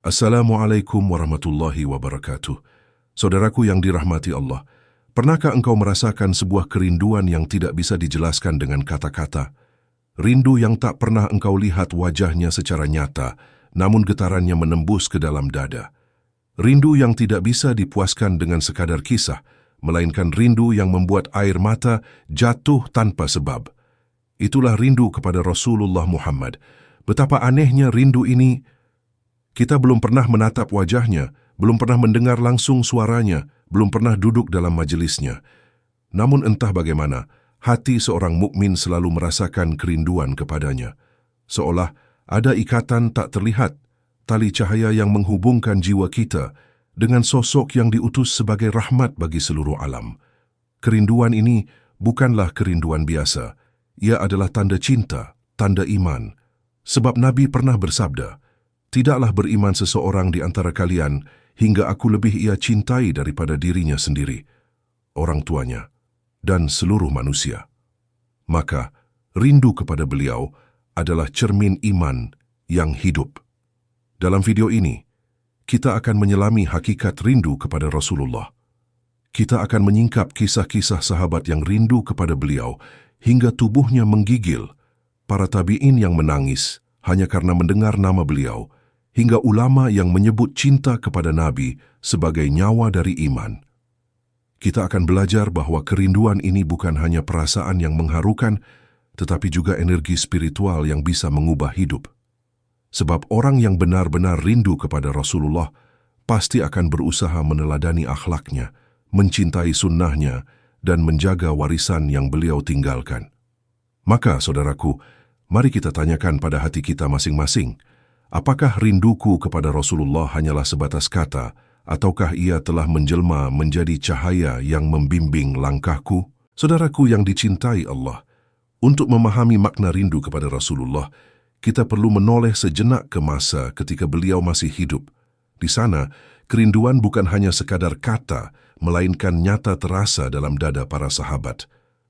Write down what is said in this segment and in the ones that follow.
Assalamualaikum warahmatullahi wabarakatuh. Saudaraku yang dirahmati Allah, pernahkah engkau merasakan sebuah kerinduan yang tidak bisa dijelaskan dengan kata-kata? Rindu yang tak pernah engkau lihat wajahnya secara nyata, namun getarannya menembus ke dalam dada. Rindu yang tidak bisa dipuaskan dengan sekadar kisah, melainkan rindu yang membuat air mata jatuh tanpa sebab. Itulah rindu kepada Rasulullah Muhammad. Betapa anehnya rindu ini. Kita belum pernah menatap wajahnya, belum pernah mendengar langsung suaranya, belum pernah duduk dalam majelisnya. Namun entah bagaimana, hati seorang mukmin selalu merasakan kerinduan kepadanya. Seolah ada ikatan tak terlihat, tali cahaya yang menghubungkan jiwa kita dengan sosok yang diutus sebagai rahmat bagi seluruh alam. Kerinduan ini bukanlah kerinduan biasa. Ia adalah tanda cinta, tanda iman. Sebab Nabi pernah bersabda, "Tidaklah beriman seseorang di antara kalian hingga aku lebih ia cintai daripada dirinya sendiri, orang tuanya, dan seluruh manusia." Maka, rindu kepada beliau adalah cermin iman yang hidup. Dalam video ini, kita akan menyelami hakikat rindu kepada Rasulullah. Kita akan menyingkap kisah-kisah sahabat yang rindu kepada beliau hingga tubuhnya menggigil, para tabi'in yang menangis hanya karena mendengar nama beliau, hingga ulama yang menyebut cinta kepada Nabi sebagai nyawa dari iman. Kita akan belajar bahwa kerinduan ini bukan hanya perasaan yang mengharukan, tetapi juga energi spiritual yang bisa mengubah hidup. Sebab orang yang benar-benar rindu kepada Rasulullah pasti akan berusaha meneladani akhlaknya, mencintai sunnahnya, dan menjaga warisan yang beliau tinggalkan. Maka, saudaraku, mari kita tanyakan pada hati kita masing-masing, apakah rinduku kepada Rasulullah hanyalah sebatas kata, ataukah ia telah menjelma menjadi cahaya yang membimbing langkahku? Saudaraku yang dicintai Allah, untuk memahami makna rindu kepada Rasulullah, kita perlu menoleh sejenak ke masa ketika beliau masih hidup. Di sana, kerinduan bukan hanya sekadar kata, melainkan nyata terasa dalam dada para sahabat.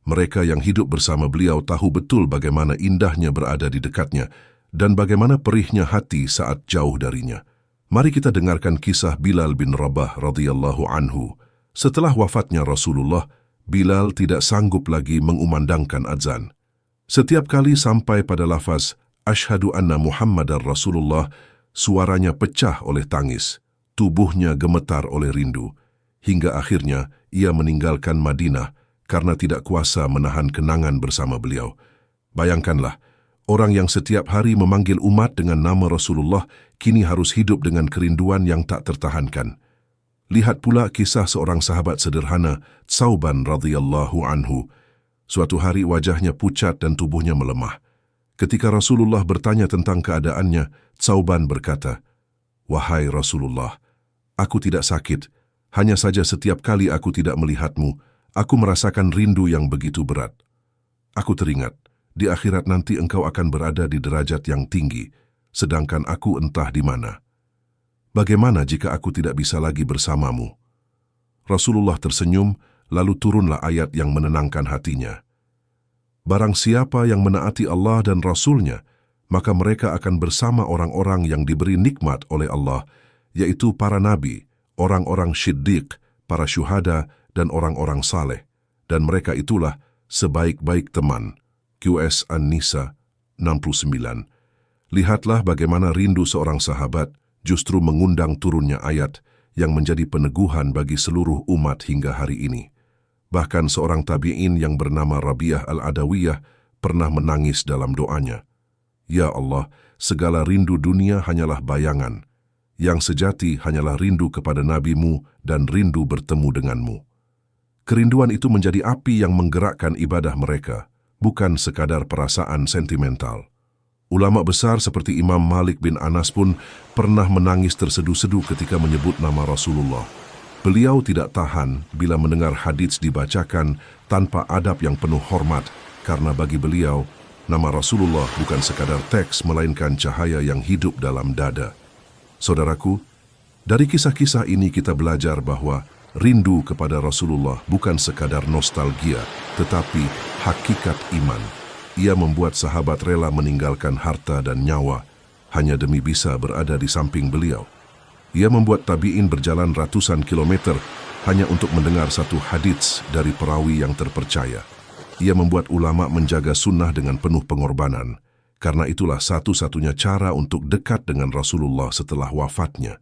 Mereka yang hidup bersama beliau tahu betul bagaimana indahnya berada di dekatnya, dan bagaimana perihnya hati saat jauh darinya. Mari kita dengarkan kisah Bilal bin Rabah radhiyallahu anhu. Setelah wafatnya Rasulullah, Bilal tidak sanggup lagi mengumandangkan azan. Setiap kali sampai pada lafaz Asyhadu anna Muhammadar Rasulullah, suaranya pecah oleh tangis, tubuhnya gemetar oleh rindu, hingga akhirnya ia meninggalkan Madinah karena tidak kuasa menahan kenangan bersama beliau. Bayangkanlah, orang yang setiap hari memanggil umat dengan nama Rasulullah kini harus hidup dengan kerinduan yang tak tertahankan. Lihat pula kisah seorang sahabat sederhana, Tsauban radhiyallahu anhu. Suatu hari wajahnya pucat dan tubuhnya melemah. Ketika Rasulullah bertanya tentang keadaannya, Tsauban berkata, "Wahai Rasulullah, aku tidak sakit, hanya saja setiap kali aku tidak melihatmu, aku merasakan rindu yang begitu berat. Aku teringat, di akhirat nanti engkau akan berada di derajat yang tinggi, sedangkan aku entah di mana. Bagaimana jika aku tidak bisa lagi bersamamu?" Rasulullah tersenyum, lalu turunlah ayat yang menenangkan hatinya. Barang siapa yang menaati Allah dan Rasul-Nya, maka mereka akan bersama orang-orang yang diberi nikmat oleh Allah, yaitu para nabi, orang-orang syiddiq, para syuhada, dan orang-orang saleh. Dan mereka itulah sebaik-baik teman. QS An-Nisa 69. Lihatlah bagaimana rindu seorang sahabat justru mengundang turunnya ayat yang menjadi peneguhan bagi seluruh umat hingga hari ini. Bahkan seorang tabi'in yang bernama Rabi'ah al-Adawiyah pernah menangis dalam doanya. "Ya Allah, segala rindu dunia hanyalah bayangan. Yang sejati hanyalah rindu kepada Nabi-Mu dan rindu bertemu denganmu." Kerinduan itu menjadi api yang menggerakkan ibadah mereka, bukan sekadar perasaan sentimental. Ulama besar seperti Imam Malik bin Anas pun pernah menangis terseduh-seduh ketika menyebut nama Rasulullah. Beliau tidak tahan bila mendengar hadits dibacakan tanpa adab yang penuh hormat, karena bagi beliau, nama Rasulullah bukan sekadar teks melainkan cahaya yang hidup dalam dada. Saudaraku, dari kisah-kisah ini kita belajar bahwa rindu kepada Rasulullah bukan sekadar nostalgia, tetapi hakikat iman. Ia membuat sahabat rela meninggalkan harta dan nyawa hanya demi bisa berada di samping beliau. Ia membuat tabi'in berjalan ratusan kilometer hanya untuk mendengar satu hadits dari perawi yang terpercaya. Ia membuat ulama menjaga sunnah dengan penuh pengorbanan, karena itulah satu-satunya cara untuk dekat dengan Rasulullah setelah wafatnya.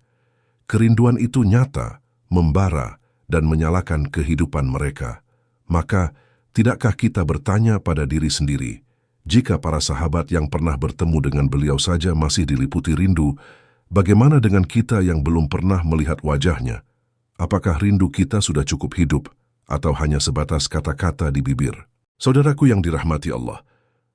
Kerinduan itu nyata, membara, dan menyalakan kehidupan mereka. Maka, tidakkah kita bertanya pada diri sendiri, jika para sahabat yang pernah bertemu dengan beliau saja masih diliputi rindu, bagaimana dengan kita yang belum pernah melihat wajahnya? Apakah rindu kita sudah cukup hidup, atau hanya sebatas kata-kata di bibir? Saudaraku yang dirahmati Allah,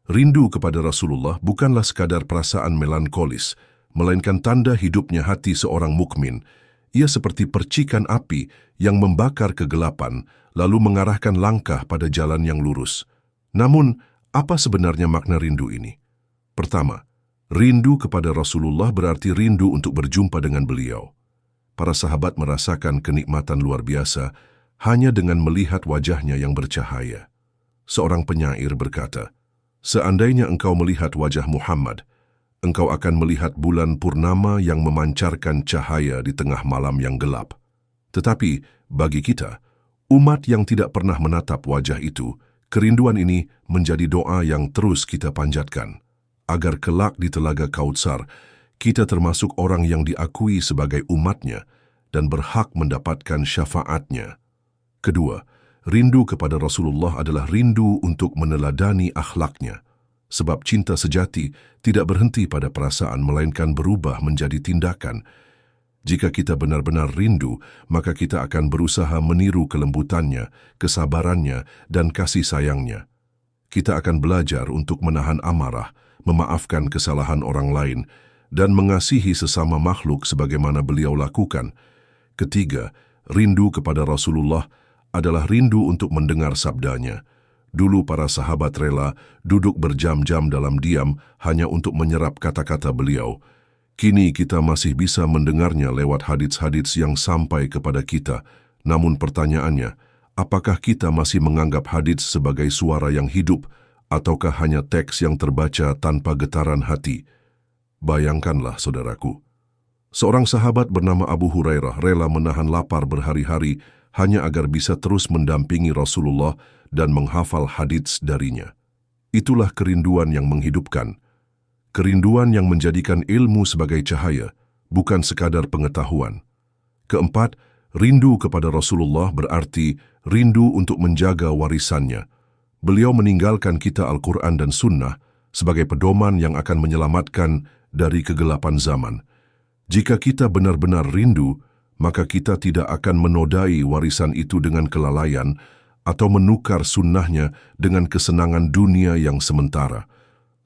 rindu kepada Rasulullah bukanlah sekadar perasaan melankolis, melainkan tanda hidupnya hati seorang mukmin. Ia seperti percikan api yang membakar kegelapan, lalu mengarahkan langkah pada jalan yang lurus. Namun, apa sebenarnya makna rindu ini? Pertama, rindu kepada Rasulullah berarti rindu untuk berjumpa dengan beliau. Para sahabat merasakan kenikmatan luar biasa hanya dengan melihat wajahnya yang bercahaya. Seorang penyair berkata, "Seandainya engkau melihat wajah Muhammad, engkau akan melihat bulan purnama yang memancarkan cahaya di tengah malam yang gelap." Tetapi bagi kita, umat yang tidak pernah menatap wajah itu, kerinduan ini menjadi doa yang terus kita panjatkan, agar kelak di Telaga Kautsar, kita termasuk orang yang diakui sebagai umatnya dan berhak mendapatkan syafaatnya. Kedua, rindu kepada Rasulullah adalah rindu untuk meneladani akhlaknya, sebab cinta sejati tidak berhenti pada perasaan melainkan berubah menjadi tindakan. Jika kita benar-benar rindu, maka kita akan berusaha meniru kelembutannya, kesabarannya, dan kasih sayangnya. Kita akan belajar untuk menahan amarah, memaafkan kesalahan orang lain, dan mengasihi sesama makhluk sebagaimana beliau lakukan. Ketiga, rindu kepada Rasulullah adalah rindu untuk mendengar sabdanya. Dulu para sahabat rela duduk berjam-jam dalam diam hanya untuk menyerap kata-kata beliau. Kini kita masih bisa mendengarnya lewat hadits-hadits yang sampai kepada kita. Namun pertanyaannya, apakah kita masih menganggap hadits sebagai suara yang hidup, ataukah hanya teks yang terbaca tanpa getaran hati? Bayangkanlah, saudaraku. Seorang sahabat bernama Abu Hurairah rela menahan lapar berhari-hari hanya agar bisa terus mendampingi Rasulullah dan menghafal hadits darinya. Itulah kerinduan yang menghidupkan. Kerinduan yang menjadikan ilmu sebagai cahaya, bukan sekadar pengetahuan. Keempat, rindu kepada Rasulullah berarti rindu untuk menjaga warisannya. Beliau meninggalkan kita Al-Quran dan Sunnah sebagai pedoman yang akan menyelamatkan dari kegelapan zaman. Jika kita benar-benar rindu, maka kita tidak akan menodai warisan itu dengan kelalaian atau menukar sunnahnya dengan kesenangan dunia yang sementara.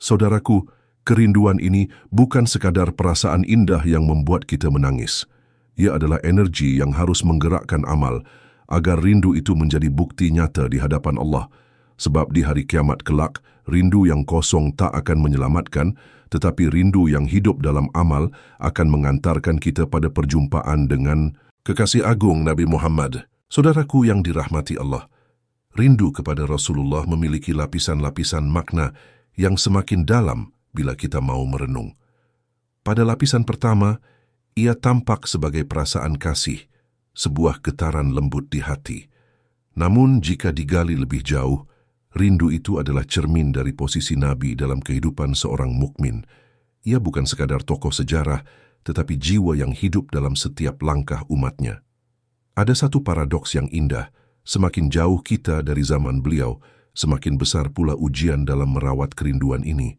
Saudaraku, kerinduan ini bukan sekadar perasaan indah yang membuat kita menangis. Ia adalah energi yang harus menggerakkan amal agar rindu itu menjadi bukti nyata di hadapan Allah. Sebab di hari kiamat kelak, rindu yang kosong tak akan menyelamatkan, tetapi rindu yang hidup dalam amal akan mengantarkan kita pada perjumpaan dengan kekasih agung Nabi Muhammad. Saudaraku yang dirahmati Allah, rindu kepada Rasulullah memiliki lapisan-lapisan makna yang semakin dalam bila kita mau merenung. Pada lapisan pertama, ia tampak sebagai perasaan kasih, sebuah getaran lembut di hati. Namun jika digali lebih jauh, rindu itu adalah cermin dari posisi Nabi dalam kehidupan seorang mukmin. Ia bukan sekadar tokoh sejarah, tetapi jiwa yang hidup dalam setiap langkah umatnya. Ada satu paradoks yang indah, semakin jauh kita dari zaman beliau, semakin besar pula ujian dalam merawat kerinduan ini.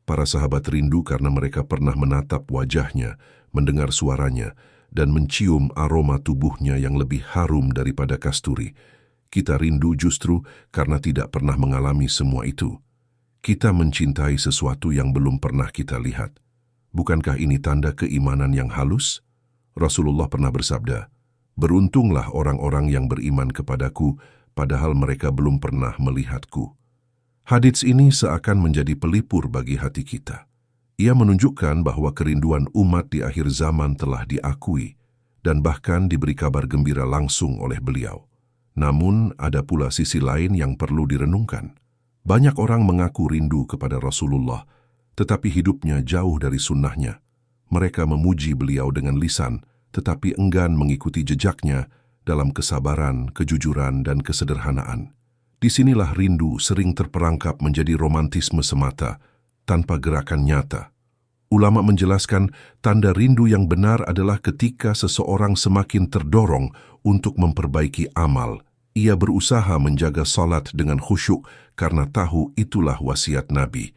Para sahabat rindu karena mereka pernah menatap wajahnya, mendengar suaranya, dan mencium aroma tubuhnya yang lebih harum daripada kasturi. Kita rindu justru karena tidak pernah mengalami semua itu. Kita mencintai sesuatu yang belum pernah kita lihat. Bukankah ini tanda keimanan yang halus? Rasulullah pernah bersabda, "Beruntunglah orang-orang yang beriman kepadaku, padahal mereka belum pernah melihatku." Hadits ini seakan menjadi pelipur bagi hati kita. Ia menunjukkan bahwa kerinduan umat di akhir zaman telah diakui dan bahkan diberi kabar gembira langsung oleh beliau. Namun, ada pula sisi lain yang perlu direnungkan. Banyak orang mengaku rindu kepada Rasulullah, tetapi hidupnya jauh dari sunnahnya. Mereka memuji beliau dengan lisan, tetapi enggan mengikuti jejaknya dalam kesabaran, kejujuran, dan kesederhanaan. Disinilah rindu sering terperangkap menjadi romantisme semata, tanpa gerakan nyata. Ulama menjelaskan tanda rindu yang benar adalah ketika seseorang semakin terdorong untuk memperbaiki amal. Ia berusaha menjaga salat dengan khusyuk karena tahu itulah wasiat Nabi.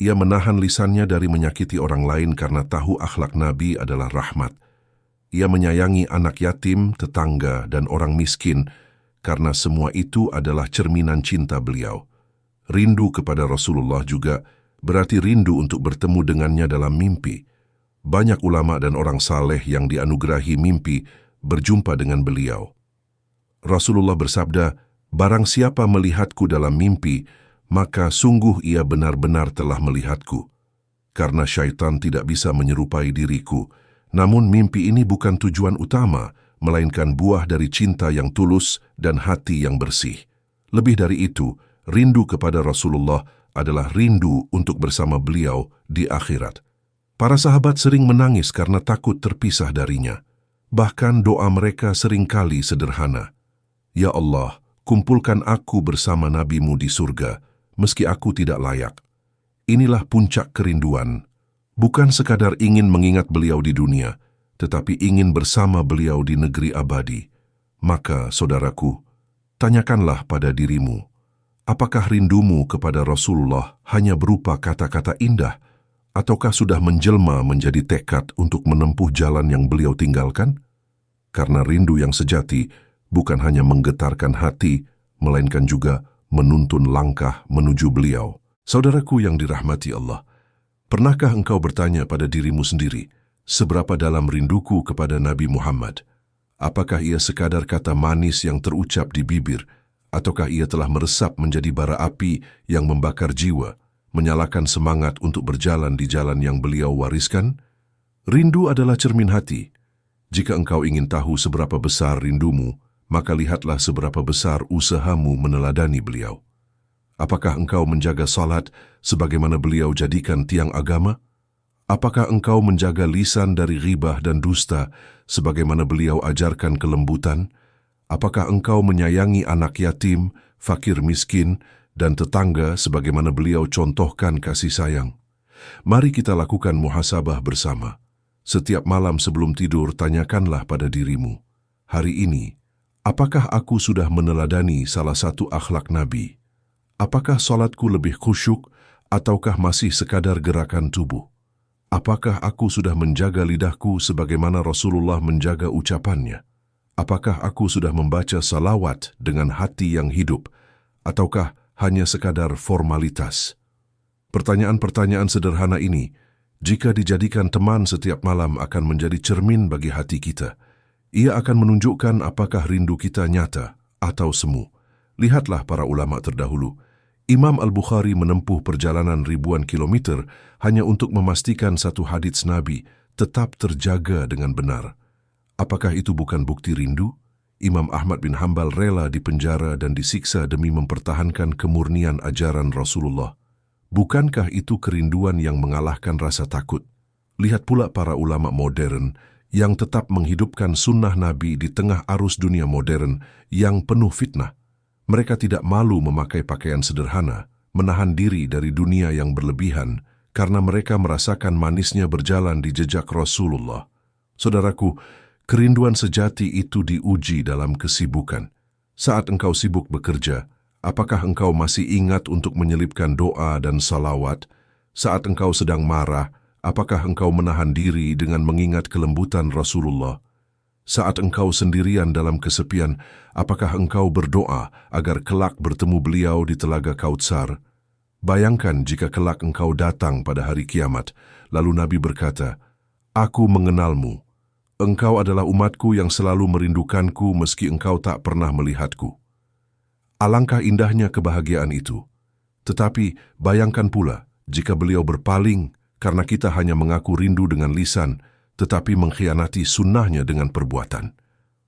Ia menahan lisannya dari menyakiti orang lain karena tahu akhlak Nabi adalah rahmat. Ia menyayangi anak yatim, tetangga, dan orang miskin karena semua itu adalah cerminan cinta beliau. Rindu kepada Rasulullah juga berarti rindu untuk bertemu dengannya dalam mimpi. Banyak ulama dan orang saleh yang dianugerahi mimpi berjumpa dengan beliau. Rasulullah bersabda, "Barang siapa melihatku dalam mimpi, maka sungguh ia benar-benar telah melihatku. Karena syaitan tidak bisa menyerupai diriku, namun mimpi ini bukan tujuan utama, melainkan buah dari cinta yang tulus dan hati yang bersih." Lebih dari itu, rindu kepada Rasulullah adalah rindu untuk bersama beliau di akhirat. Para sahabat sering menangis karena takut terpisah darinya. Bahkan doa mereka seringkali sederhana. "Ya Allah, kumpulkan aku bersama Nabi-Mu di surga, meski aku tidak layak." Inilah puncak kerinduan. Bukan sekadar ingin mengingat beliau di dunia, tetapi ingin bersama beliau di negeri abadi. Maka, saudaraku, tanyakanlah pada dirimu, apakah rindumu kepada Rasulullah hanya berupa kata-kata indah, ataukah sudah menjelma menjadi tekad untuk menempuh jalan yang beliau tinggalkan? Karena rindu yang sejati bukan hanya menggetarkan hati, melainkan juga menuntun langkah menuju beliau. Saudaraku yang dirahmati Allah, pernahkah engkau bertanya pada dirimu sendiri, seberapa dalam rinduku kepada Nabi Muhammad? Apakah ia sekadar kata manis yang terucap di bibir, ataukah ia telah meresap menjadi bara api yang membakar jiwa, menyalakan semangat untuk berjalan di jalan yang beliau wariskan? Rindu adalah cermin hati. Jika engkau ingin tahu seberapa besar rindumu, maka lihatlah seberapa besar usahamu meneladani beliau. Apakah engkau menjaga salat sebagaimana beliau jadikan tiang agama? Apakah engkau menjaga lisan dari ghibah dan dusta sebagaimana beliau ajarkan kelembutan? Apakah engkau menyayangi anak yatim, fakir miskin, dan tetangga sebagaimana beliau contohkan kasih sayang? Mari kita lakukan muhasabah bersama. Setiap malam sebelum tidur, tanyakanlah pada dirimu, hari ini, apakah aku sudah meneladani salah satu akhlak Nabi? Apakah salatku lebih khusyuk ataukah masih sekadar gerakan tubuh? Apakah aku sudah menjaga lidahku sebagaimana Rasulullah menjaga ucapannya? Apakah aku sudah membaca salawat dengan hati yang hidup, ataukah hanya sekadar formalitas? Pertanyaan-pertanyaan sederhana ini, jika dijadikan teman setiap malam, akan menjadi cermin bagi hati kita. Ia akan menunjukkan apakah rindu kita nyata atau semu. Lihatlah para ulama terdahulu. Imam Al-Bukhari menempuh perjalanan ribuan kilometer hanya untuk memastikan satu hadits Nabi tetap terjaga dengan benar. Apakah itu bukan bukti rindu? Imam Ahmad bin Hanbal rela dipenjara dan disiksa demi mempertahankan kemurnian ajaran Rasulullah. Bukankah itu kerinduan yang mengalahkan rasa takut? Lihat pula para ulama modern yang tetap menghidupkan sunnah Nabi di tengah arus dunia modern yang penuh fitnah. Mereka tidak malu memakai pakaian sederhana, menahan diri dari dunia yang berlebihan, karena mereka merasakan manisnya berjalan di jejak Rasulullah. Saudaraku, kerinduan sejati itu diuji dalam kesibukan. Saat engkau sibuk bekerja, apakah engkau masih ingat untuk menyelipkan doa dan salawat? Saat engkau sedang marah, apakah engkau menahan diri dengan mengingat kelembutan Rasulullah? Saat engkau sendirian dalam kesepian, apakah engkau berdoa agar kelak bertemu beliau di Telaga Kautsar? Bayangkan jika kelak engkau datang pada hari kiamat, lalu Nabi berkata, "Aku mengenalmu. Engkau adalah umatku yang selalu merindukanku meski engkau tak pernah melihatku." Alangkah indahnya kebahagiaan itu. Tetapi bayangkan pula jika beliau berpaling karena kita hanya mengaku rindu dengan lisan, tetapi mengkhianati sunnahnya dengan perbuatan.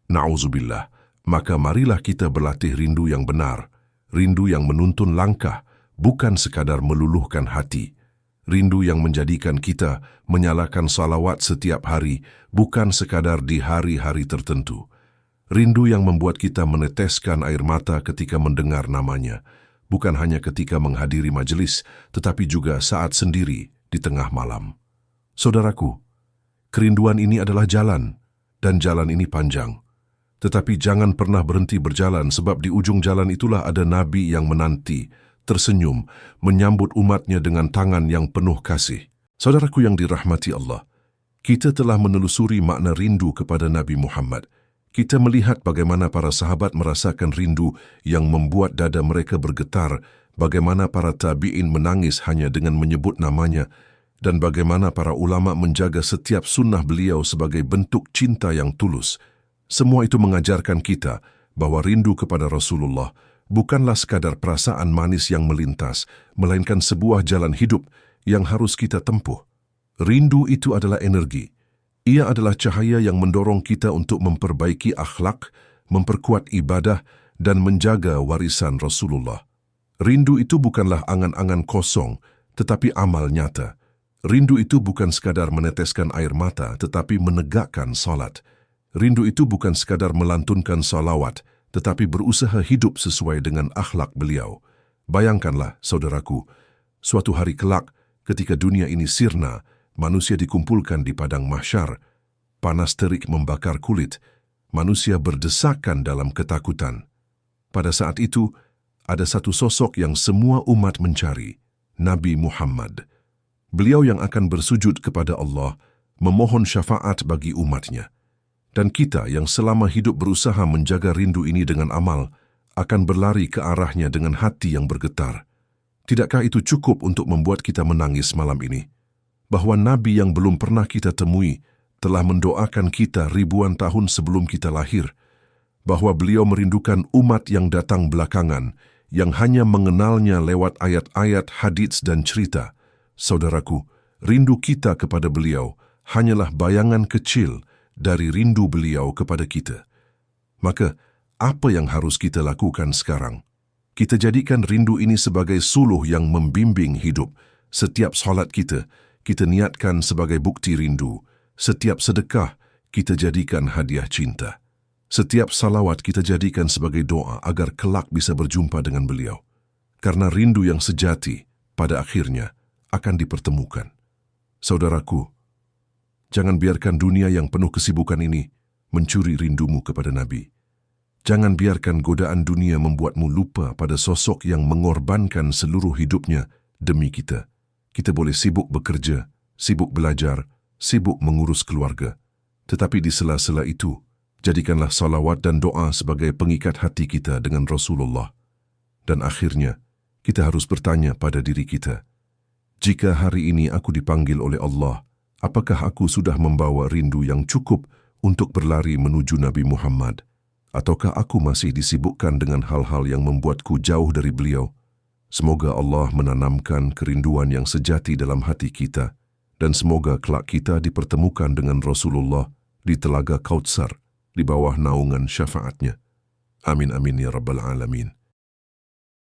Na'udzubillah, maka marilah kita berlatih rindu yang benar, rindu yang menuntun langkah, bukan sekadar meluluhkan hati. Rindu yang menjadikan kita menyalakan salawat setiap hari, bukan sekadar di hari-hari tertentu. Rindu yang membuat kita meneteskan air mata ketika mendengar namanya, bukan hanya ketika menghadiri majelis, tetapi juga saat sendiri di tengah malam. Saudaraku, kerinduan ini adalah jalan, dan jalan ini panjang. Tetapi jangan pernah berhenti berjalan, sebab di ujung jalan itulah ada Nabi yang menanti, tersenyum, menyambut umatnya dengan tangan yang penuh kasih. Saudaraku yang dirahmati Allah, kita telah menelusuri makna rindu kepada Nabi Muhammad. Kita melihat bagaimana para sahabat merasakan rindu yang membuat dada mereka bergetar, bagaimana para tabi'in menangis hanya dengan menyebut namanya, dan bagaimana para ulama menjaga setiap sunnah beliau sebagai bentuk cinta yang tulus. Semua itu mengajarkan kita bahwa rindu kepada Rasulullah bukanlah sekadar perasaan manis yang melintas, melainkan sebuah jalan hidup yang harus kita tempuh. Rindu itu adalah energi. Ia adalah cahaya yang mendorong kita untuk memperbaiki akhlak, memperkuat ibadah, dan menjaga warisan Rasulullah. Rindu itu bukanlah angan-angan kosong, tetapi amal nyata. Rindu itu bukan sekadar meneteskan air mata, tetapi menegakkan salat. Rindu itu bukan sekadar melantunkan salawat, tetapi berusaha hidup sesuai dengan akhlak beliau. Bayangkanlah, saudaraku, suatu hari kelak ketika dunia ini sirna, manusia dikumpulkan di padang mahsyar, panas terik membakar kulit, manusia berdesakan dalam ketakutan. Pada saat itu, ada satu sosok yang semua umat mencari, Nabi Muhammad. Beliau yang akan bersujud kepada Allah, memohon syafaat bagi umatnya. Dan kita yang selama hidup berusaha menjaga rindu ini dengan amal, akan berlari ke arahnya dengan hati yang bergetar. Tidakkah itu cukup untuk membuat kita menangis malam ini? Bahwa Nabi yang belum pernah kita temui telah mendoakan kita ribuan tahun sebelum kita lahir. Bahwa beliau merindukan umat yang datang belakangan, yang hanya mengenalnya lewat ayat-ayat, hadits dan cerita. Saudaraku, rindu kita kepada beliau hanyalah bayangan kecil dari rindu beliau kepada kita. Maka, apa yang harus kita lakukan sekarang? Kita jadikan rindu ini sebagai suluh yang membimbing hidup. Setiap salat kita niatkan sebagai bukti rindu. Setiap sedekah, kita jadikan hadiah cinta. Setiap salawat kita jadikan sebagai doa agar kelak bisa berjumpa dengan beliau. Karena rindu yang sejati, pada akhirnya, akan dipertemukan. Saudaraku, jangan biarkan dunia yang penuh kesibukan ini mencuri rindumu kepada Nabi. Jangan biarkan godaan dunia membuatmu lupa pada sosok yang mengorbankan seluruh hidupnya demi kita. Kita boleh sibuk bekerja, sibuk belajar, sibuk mengurus keluarga. Tetapi di sela-sela itu, jadikanlah salawat dan doa sebagai pengikat hati kita dengan Rasulullah. Dan akhirnya, kita harus bertanya pada diri kita, jika hari ini aku dipanggil oleh Allah, apakah aku sudah membawa rindu yang cukup untuk berlari menuju Nabi Muhammad? Ataukah aku masih disibukkan dengan hal-hal yang membuatku jauh dari beliau? Semoga Allah menanamkan kerinduan yang sejati dalam hati kita, dan semoga kelak kita dipertemukan dengan Rasulullah di Telaga Kautsar, di bawah naungan syafaatnya. Amin amin ya rabbal alamin.